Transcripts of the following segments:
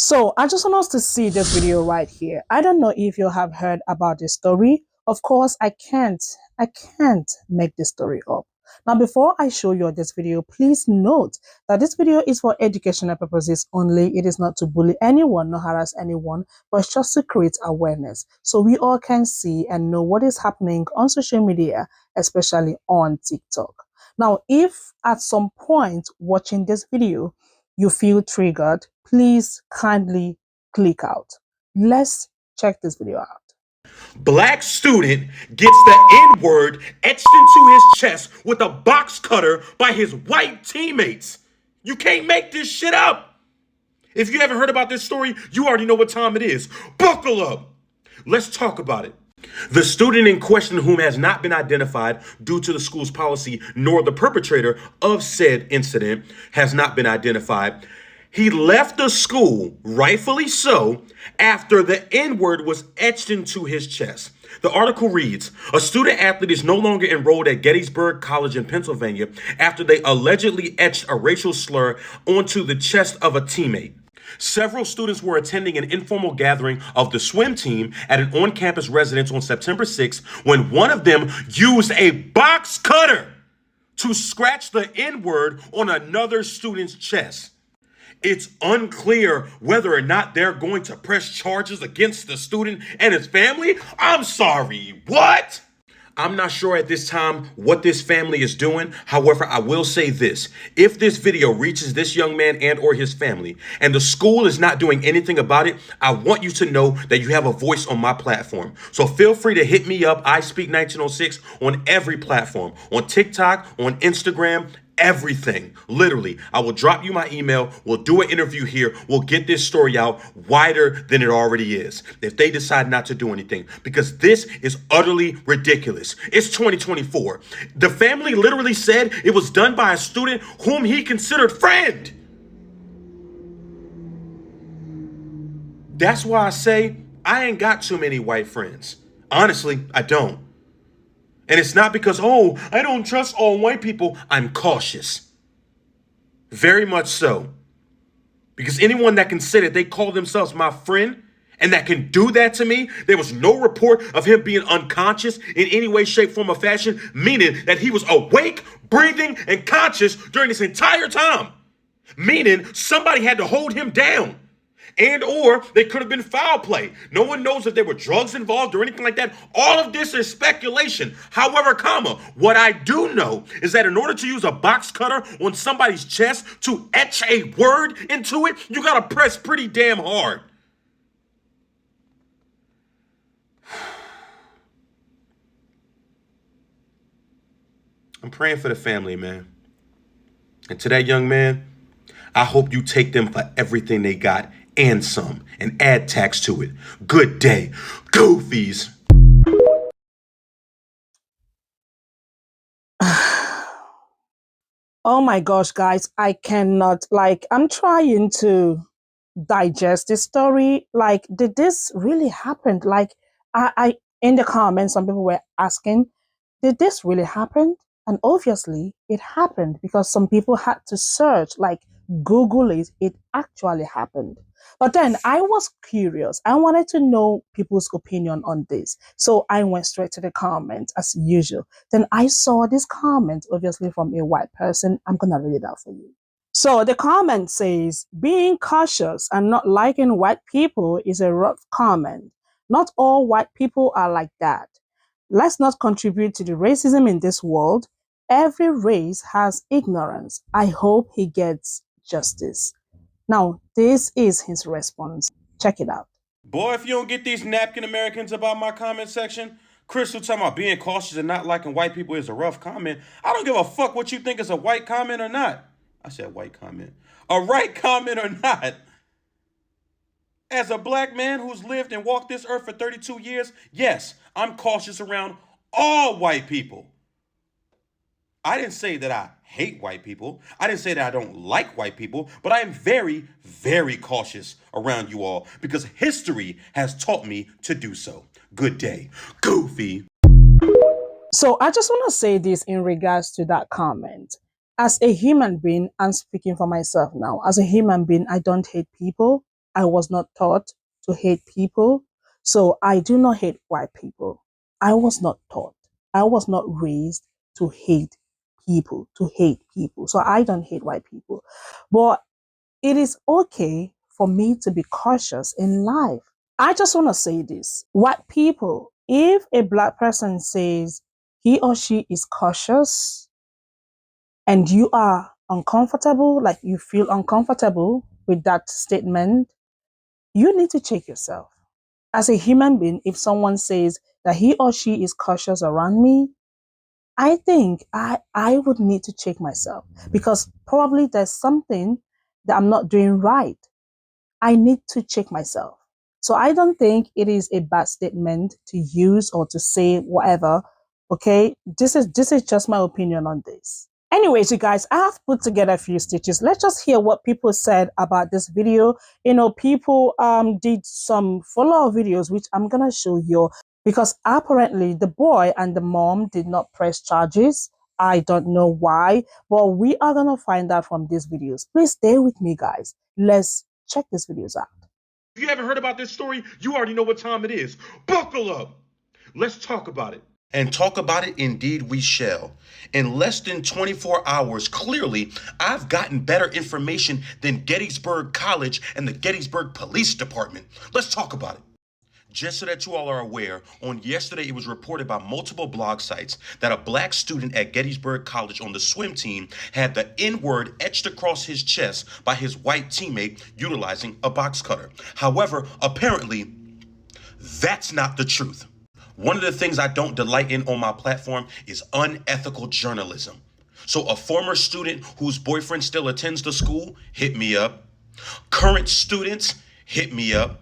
So I just want us to see this video right here. I don't know if you have heard about this story. Of course, I can't make this story up. Now, before I show you this video, please note that this video is for educational purposes only. It is not to bully anyone, nor harass anyone, but it's just to create awareness so we all can see and know what is happening on social media, especially on TikTok. Now, if at some point watching this video, you feel triggered, please kindly click out. Let's check this video out. Black student gets the N-word etched into his chest with a box cutter by his white teammates. You can't make this shit up. If you haven't heard about this story, you already know what time it is. Buckle up. Let's talk about it. The student in question, whom has not been identified due to the school's policy, nor the perpetrator of said incident has not been identified. He left the school, rightfully so, after the N-word was etched into his chest. The article reads, a student athlete is no longer enrolled at Gettysburg College in Pennsylvania after they allegedly etched a racial slur onto the chest of a teammate. Several students were attending an informal gathering of the swim team at an on-campus residence on September 6th when one of them used a box cutter to scratch the N-word on another student's chest. It's unclear whether or not they're going to press charges against the student and his family. I'm sorry, what? I'm not sure at this time what this family is doing. However, I will say this. If this video reaches this young man and or his family and the school is not doing anything about it, I want you to know that you have a voice on my platform. So feel free to hit me up, I Speak 1906, on every platform, on TikTok, on Instagram, everything. Literally, I will drop you my email. We'll do an interview here. We'll get this story out wider than it already is if they decide not to do anything, because this is utterly ridiculous. It's 2024. The family literally said it was done by a student whom he considered friend. That's why I say I ain't got too many white friends. Honestly, I don't. And it's not because, oh, I don't trust all white people. I'm cautious. Very much so. Because anyone that can say that they call themselves my friend and that can do that to me, there was no report of him being unconscious in any way, shape, form, or fashion, meaning that he was awake, breathing, and conscious during this entire time. Meaning somebody had to hold him down. And or they could have been foul play. No one knows if there were drugs involved or anything like that. All of this is speculation. However, what I do know is that in order to use a box cutter on somebody's chest to etch a word into it, you gotta press pretty damn hard. I'm praying for the family, man. And to that young man, I hope you take them for everything they got and some, and add tax to it. Good day, goofies. Oh my gosh, guys, I cannot, I'm trying to digest this story. Did this really happen? I in the comments, some people were asking, did this really happen? And obviously it happened because some people had to search, Google it. It actually happened. But then I was curious. I wanted to know people's opinion on this. So I went straight to the comments as usual. Then I saw this comment, obviously from a white person. I'm going to read it out for you. So the comment says, being cautious and not liking white people is a rough comment. Not all white people are like that. Let's not contribute to the racism in this world. Every race has ignorance. I hope he gets justice. Now, this is his response. Check it out. Boy, if you don't get these napkin Americans about my comment section, Crystal talking about being cautious and not liking white people is a rough comment. I don't give a fuck what you think is a white comment or not. I said white comment. A right comment or not. As a black man who's lived and walked this earth for 32 years, yes, I'm cautious around all white people. I didn't say that I hate white people. I didn't say that I don't like white people, but I am very, very cautious around you all because history has taught me to do so. Good day, goofy. So I just want to say this in regards to that comment. As a human being, I'm speaking for myself now. As a human being, I don't hate people. I was not taught to hate people. So I do not hate white people. I was not taught. I was not raised to hate people, to hate people. So I don't hate white people. But it is okay for me to be cautious in life. I just want to say this. White people, if a black person says he or she is cautious and you are uncomfortable, like you feel uncomfortable with that statement, you need to check yourself. As a human being, if someone says that he or she is cautious around me, I think I would need to check myself because probably there's something that I'm not doing right. I need to check myself. So I don't think it is a bad statement to use or to say whatever. Okay, this is just my opinion on this. Anyways, you guys, I have put together a few stitches. Let's just hear what people said about this video. People did some follow-up videos, which I'm gonna show you because apparently the boy and the mom did not press charges. I don't know why, but we are gonna find out from these videos. Please stay with me, guys. Let's check these videos out. If you haven't heard about this story, you already know what time it is. Buckle up. Let's talk about it. And talk about it indeed we shall. In less than 24 hours, clearly, I've gotten better information than Gettysburg College and the Gettysburg Police Department. Let's talk about it. Just so that you all are aware, on yesterday it was reported by multiple blog sites that a black student at Gettysburg College on the swim team had the N-word etched across his chest by his white teammate utilizing a box cutter. However, apparently, that's not the truth. One of the things I don't delight in on my platform is unethical journalism. So a former student whose boyfriend still attends the school, hit me up. Current students, hit me up.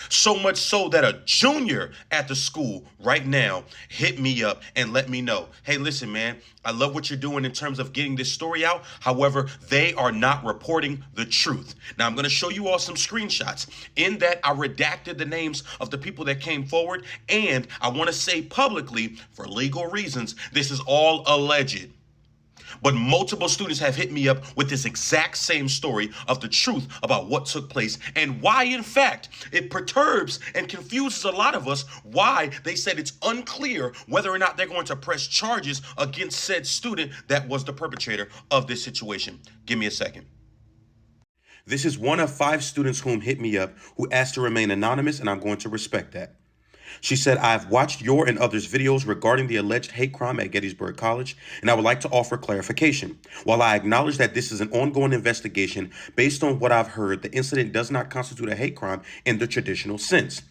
So much so that a junior at the school right now hit me up and let me know, hey, listen, man, I love what you're doing in terms of getting this story out. However, they are not reporting the truth. Now, I'm going to show you all some screenshots. In that, I redacted the names of the people that came forward. And I want to say publicly, for legal reasons, this is all alleged. But multiple students have hit me up with this exact same story of the truth about what took place and why, in fact, it perturbs and confuses a lot of us why they said it's unclear whether or not they're going to press charges against said student that was the perpetrator of this situation. Give me a second. This is one of 5 students whom hit me up who asked to remain anonymous, and I'm going to respect that. She said, I've watched your and others' videos regarding the alleged hate crime at Gettysburg College, and I would like to offer clarification. While I acknowledge that this is an ongoing investigation, based on what I've heard, the incident does not constitute a hate crime in the traditional sense.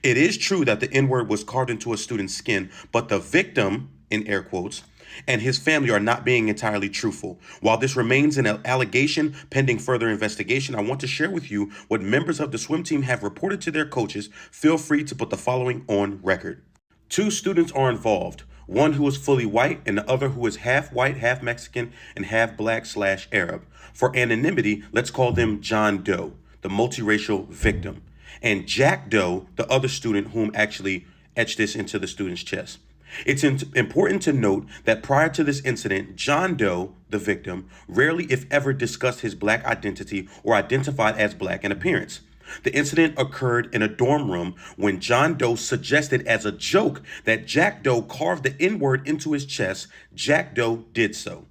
It is true that the N-word was carved into a student's skin, but the victim, in air quotes, and his family are not being entirely truthful. While this remains an allegation pending further investigation, I want to share with you what members of the swim team have reported to their coaches. Feel free to put the following on record. 2 students are involved, one who is fully white and the other who is half white, half Mexican, and half black/Arab. For anonymity, let's call them John Doe, the multiracial victim, and Jack Doe, the other student whom actually etched this into the student's chest. It's important to note that prior to this incident, John Doe, the victim, rarely if ever discussed his black identity or identified as black in appearance. The incident occurred in a dorm room when John Doe suggested as a joke that Jack Doe carved the N-word into his chest. Jack Doe did so.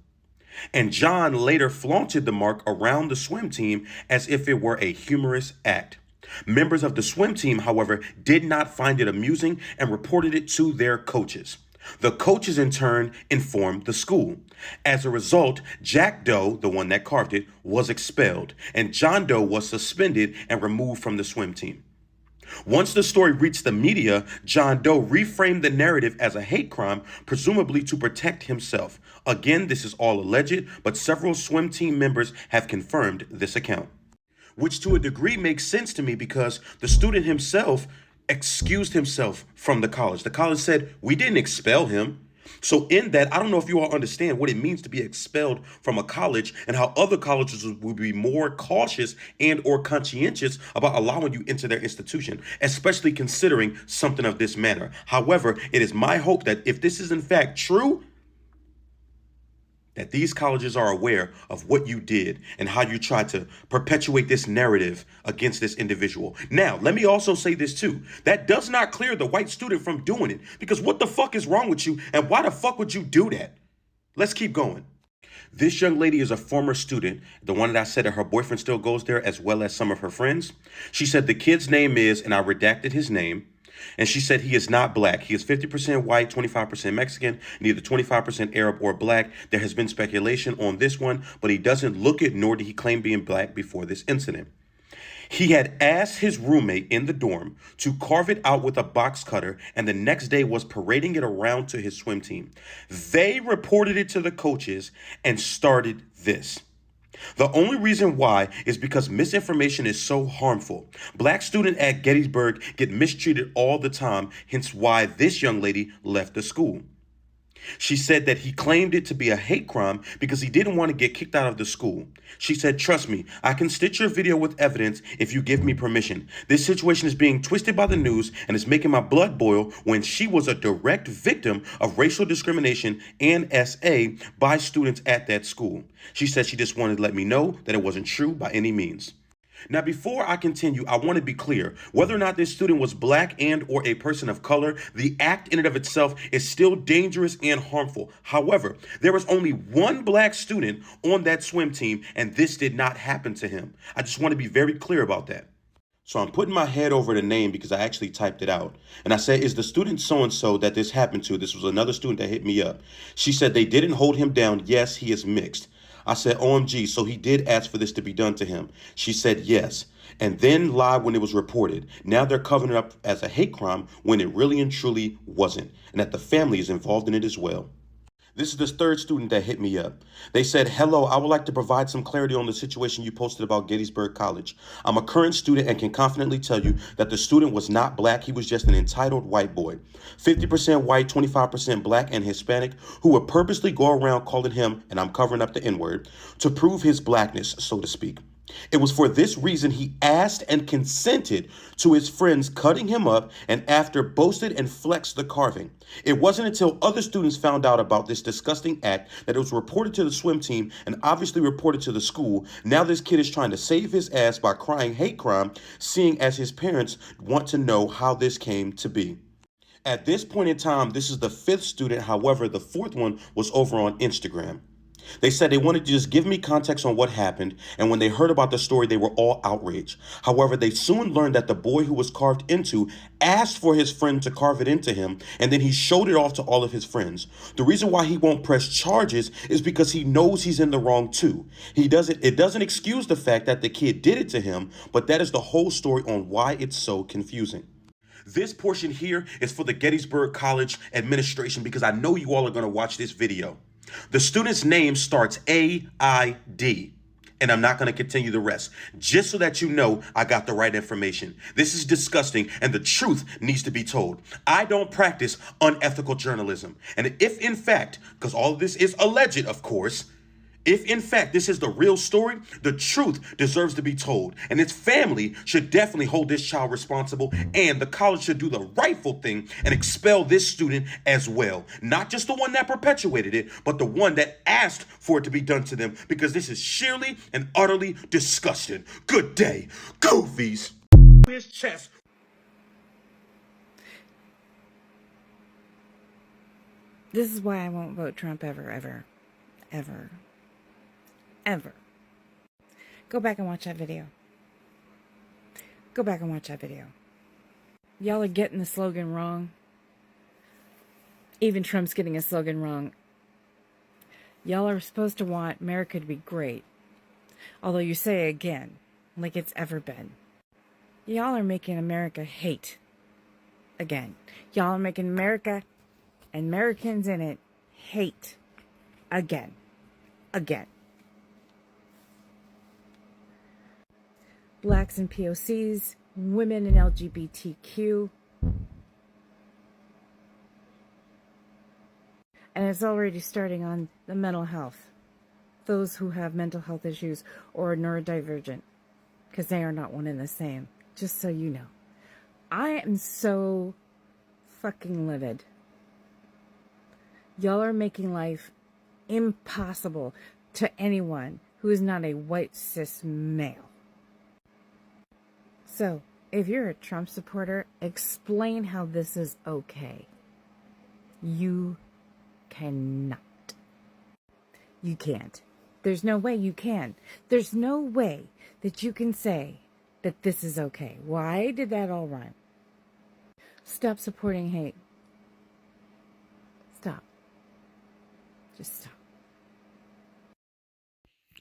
And John later flaunted the mark around the swim team as if it were a humorous act. Members of the swim team, however, did not find it amusing and reported it to their coaches. The coaches, in turn, informed the school. As a result, Jack Doe, the one that carved it, was expelled, and John Doe was suspended and removed from the swim team. Once the story reached the media, John Doe reframed the narrative as a hate crime, presumably to protect himself. Again, this is all alleged, but several swim team members have confirmed this account. Which to a degree makes sense to me because the student himself excused himself from the college. The college said, we didn't expel him. So in that, I don't know if you all understand what it means to be expelled from a college and how other colleges will be more cautious and or conscientious about allowing you into their institution, especially considering something of this manner. However, it is my hope that if this is in fact true, that these colleges are aware of what you did and how you tried to perpetuate this narrative against this individual. Now, let me also say this too. That does not clear the white student from doing it, because what the fuck is wrong with you and why the fuck would you do that? Let's keep going. This young lady is a former student, the one that I said that her boyfriend still goes there, as well as some of her friends. She said the kid's name is, and I redacted his name, and she said he is not black. He is 50% white, 25% Mexican, neither 25% Arab or black. There has been speculation on this one, but he doesn't look it, nor did he claim being black before this incident. He had asked his roommate in the dorm to carve it out with a box cutter, and the next day was parading it around to his swim team. They reported it to the coaches and started this. The only reason why is because misinformation is so harmful. Black students at Gettysburg get mistreated all the time, hence why this young lady left the school. She said that he claimed it to be a hate crime because he didn't want to get kicked out of the school. She said, "Trust me, I can stitch your video with evidence if you give me permission. This situation is being twisted by the news and it's making my blood boil," when she was a direct victim of racial discrimination and SA by students at that school. She said she just wanted to let me know that it wasn't true by any means. Now, before I continue, I want to be clear. Whether or not this student was black and or a person of color, the act in and of itself is still dangerous and harmful. However, there was only one black student on that swim team, and this did not happen to him. I just want to be very clear about that. So I'm putting my head over the name because I actually typed it out. And I said, "Is the student so-and-so that this happened to?" This was another student that hit me up. She said they didn't hold him down. Yes, he is mixed. I said, "OMG, so he did ask for this to be done to him?" She said yes, and then lied when it was reported. Now they're covering it up as a hate crime when it really and truly wasn't, and that the family is involved in it as well. This is the third student that hit me up. They said, "Hello, I would like to provide some clarity on the situation you posted about Gettysburg College. I'm a current student and can confidently tell you that the student was not black. He was just an entitled white boy. 50% white, 25% black and Hispanic, who would purposely go around calling him," and I'm covering up the N-word, "to prove his blackness, so to speak. It was for this reason he asked and consented to his friends cutting him up and after boasted and flexed the carving. It wasn't until other students found out about this disgusting act that it was reported to the swim team and obviously reported to the school. Now this kid is trying to save his ass by crying hate crime, seeing as his parents want to know how this came to be." At this point in time, this is the fifth student. However, the fourth one was over on Instagram. They said they wanted to just give me context on what happened, and when they heard about the story, they were all outraged. However, they soon learned that the boy who was carved into asked for his friend to carve it into him, and then he showed it off to all of his friends. The reason why he won't press charges is because he knows he's in the wrong too. It doesn't excuse the fact that the kid did it to him, but that is the whole story on why it's so confusing. This portion here is for the Gettysburg College administration because I know you all are going to watch this video. The student's name starts AID, and I'm not going to continue the rest, just so that you know I got the right information. This is disgusting, and the truth needs to be told. I don't practice unethical journalism, and if in fact, because all of this is alleged, of course, if in fact this is the real story, the truth deserves to be told, and its family should definitely hold this child responsible, and the college should do the rightful thing and expel this student as well. Not just the one that perpetuated it, but the one that asked for it to be done to them, because this is sheerly and utterly disgusting. Good day, goofies. His chest. This is why I won't vote Trump ever, ever, ever. Ever. Go back and watch that video. Go back and watch that video. Y'all are getting the slogan wrong. Even Trump's getting a slogan wrong. Y'all are supposed to want America to be great. Although you say again, like it's ever been. Y'all are making America hate. Again. Y'all are making America and Americans in it hate. Again. Again. Blacks and POCs, women and LGBTQ. And it's already starting on the mental health. Those who have mental health issues or are neurodivergent. Because they are not one and the same. Just so you know. I am so fucking livid. Y'all are making life impossible to anyone who is not a white cis male. So, if you're a Trump supporter, explain how this is okay. You cannot. You can't. There's no way you can. There's no way that you can say that this is okay. Why did that all rhyme? Stop supporting hate. Stop. Just stop.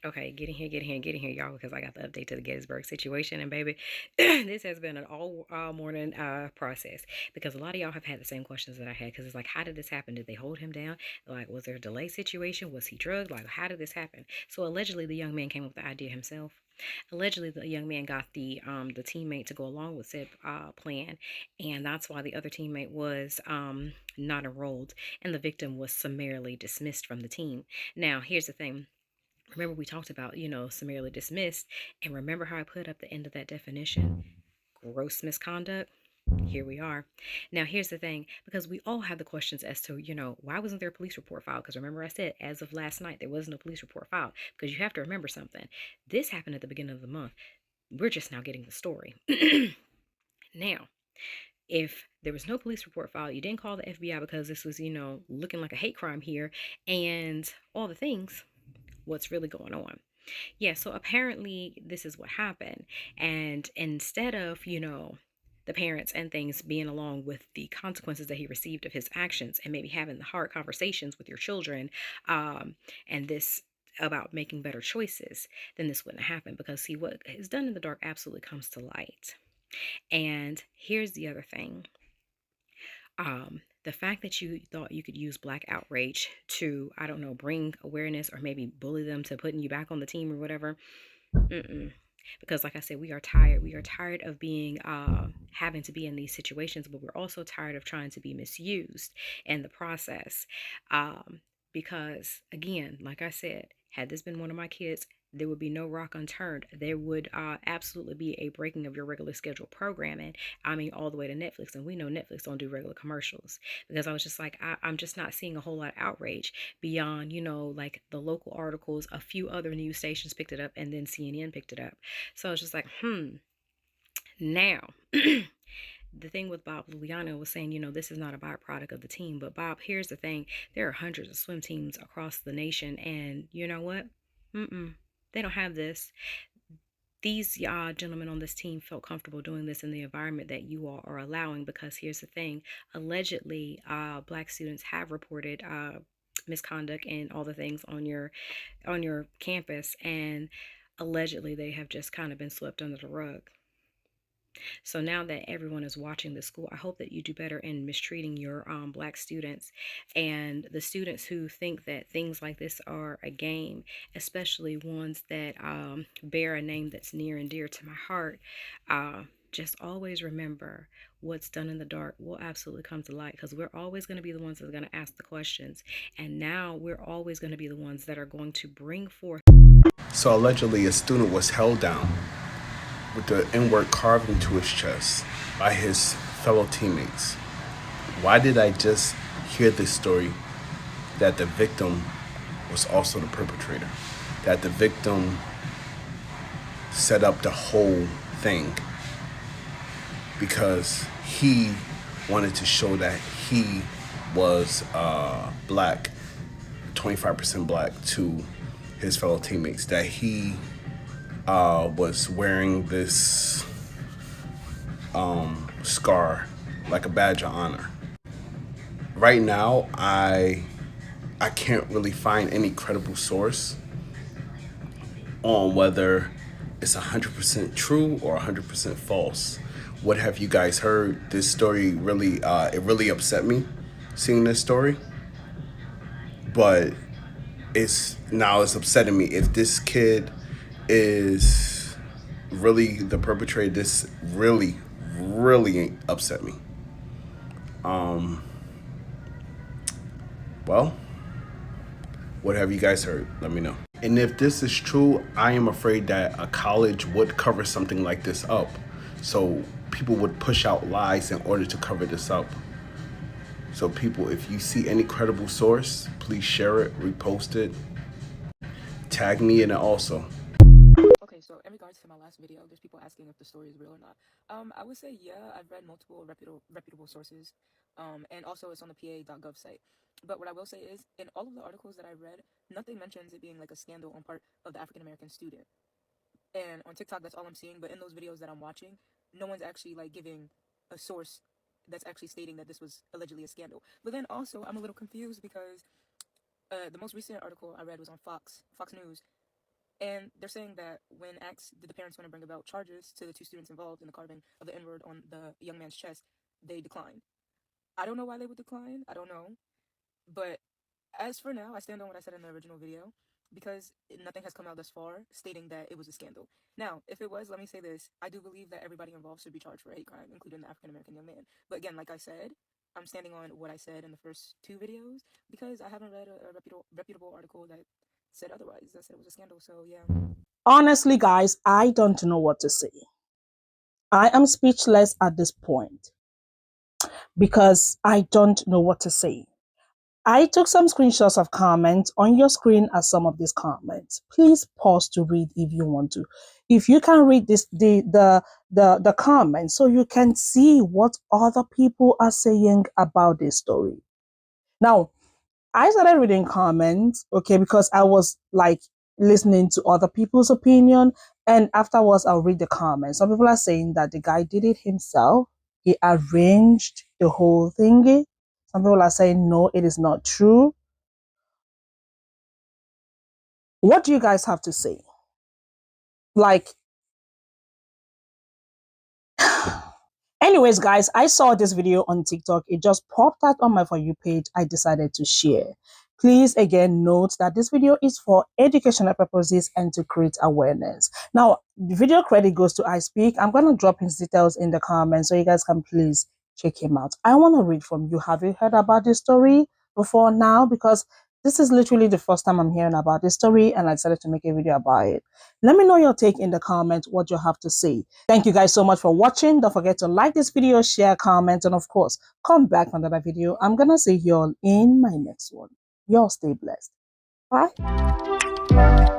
Okay, get in here, y'all, because I got the update to the Gettysburg situation. And baby, this has been an all morning process, because a lot of y'all have had the same questions that I had, because it's like, how did this happen? Did they hold him down? Like, was there a delay situation? Was he drugged? Like, how did this happen? So allegedly, the young man came up with the idea himself. Allegedly, the young man got the teammate to go along with said plan, and that's why the other teammate was not enrolled, and the victim was summarily dismissed from the team. Now, here's the thing. Remember, we talked about, summarily dismissed, and remember how I put up the end of that definition? Gross misconduct. Here we are. Now, here's the thing, because we all have the questions as to, why wasn't there a police report filed? Because remember, I said, as of last night, there wasn't a police report filed, because you have to remember something. This happened at the beginning of the month. We're just now getting the story. Now, if there was no police report filed, you didn't call the FBI because this was, looking like a hate crime here and all the things, what's really going on? Yeah, so apparently this is what happened. And instead of, the parents and things being along with the consequences that he received of his actions, and maybe having the hard conversations with your children, and this about making better choices, then this wouldn't happen. Because see, what is done in the dark absolutely comes to light. And here's the other thing. The fact that you thought you could use Black outrage to, I don't know, bring awareness or maybe bully them to putting you back on the team or whatever. Because like I said, we are tired. We are tired of being, having to be in these situations, but we're also tired of trying to be misused in the process. Because again, like I said, had this been one of my kids, there would be no rock unturned. There would absolutely be a breaking of your regular scheduled programming. I mean, all the way to Netflix. And we know Netflix don't do regular commercials. Because I was just like, I'm just not seeing a whole lot of outrage beyond, like the local articles. A few other news stations picked it up, and then CNN picked it up. So I was just like, Now, the thing with Bob Luliano was saying, this is not a byproduct of the team. But Bob, here's the thing. There are hundreds of swim teams across the nation. And you know what? They don't have this. These gentlemen on this team felt comfortable doing this in the environment that you all are allowing, because here's the thing. Allegedly, Black students have reported misconduct and all the things on your campus, and allegedly they have just kind of been swept under the rug. So now that everyone is watching the school, I hope that you do better in mistreating your Black students, and the students who think that things like this are a game, especially ones that bear a name that's near and dear to my heart. Just always remember, what's done in the dark will absolutely come to light, because we're always going to be the ones that are going to ask the questions. And now we're always going to be the ones that are going to bring forth. So allegedly a student was held down with the N-word carved into his chest by his fellow teammates. Why did I just hear this story that the victim was also the perpetrator? That the victim set up the whole thing because he wanted to show that he was Black, 25% Black, to his fellow teammates, that he was wearing this scar like a badge of honor. Right now, I can't really find any credible source on whether it's 100% true or 100% false. What have you guys heard? This story really, it really upset me seeing this story, but it's upsetting me. If this kid is really the perpetrator, this really upset me. Well, what have you guys heard? Let me know. And if this is true, I am afraid that a college would cover something like this up. So people would push out lies in order to cover this up. So people, if you see any credible source, please share it, repost it, tag me in it also. Okay, so in regards to my last video, there's people asking if the story is real or not. I would say yeah, I've read multiple reputable sources, and also it's on the PA.gov site. But what I will say is, in all of the articles that I read, nothing mentions it being like a scandal on part of the African American student. And on TikTok, that's all I'm seeing. But in those videos that I'm watching, no one's actually like giving a source that's actually stating that this was allegedly a scandal. But then also, I'm a little confused because the most recent article I read was on Fox News, and they're saying that when asked did the parents want to bring about charges to the two students involved in the carving of the N-word on the young man's chest, they declined. I don't know why they would decline. I don't know. But as for now, I stand on what I said in the original video because nothing has come out thus far stating that it was a scandal. Now, if it was, let me say this. I do believe that everybody involved should be charged for a hate crime, including the African-American young man. But again, like I said, I'm standing on what I said in the first two videos because I haven't read a reputable article that said otherwise, that said it was a scandal. So, yeah. Honestly, guys, I don't know what to say. I am speechless at this point because I don't know what to say. I took some screenshots of comments. On your screen are some of these comments. Please pause to read if you want to. If you can read this, the comments, so you can see what other people are saying about this story. Now, I started reading comments, okay, because I was like listening to other people's opinion, and afterwards I'll read the comments. Some people are saying that the guy did it himself. He arranged the whole thingy. Some people are saying, no, it is not true. What do you guys have to say? Like, anyways, guys, I saw this video on TikTok. It just popped out on my For You page. I decided to share. Please, again, note that this video is for educational purposes and to create awareness. Now, the video credit goes to I Speak. I'm going to drop his details in the comments so you guys can please check him out. I want to read from you. Have you heard about this story before now? Because this is literally the first time I'm hearing about this story, and I decided to make a video about it. Let me know your take in the comments, what you have to say. Thank you guys so much for watching. Don't forget to like this video, share, comment, and of course, come back for another video. I'm going to see you all in my next one. Y'all stay blessed. Bye.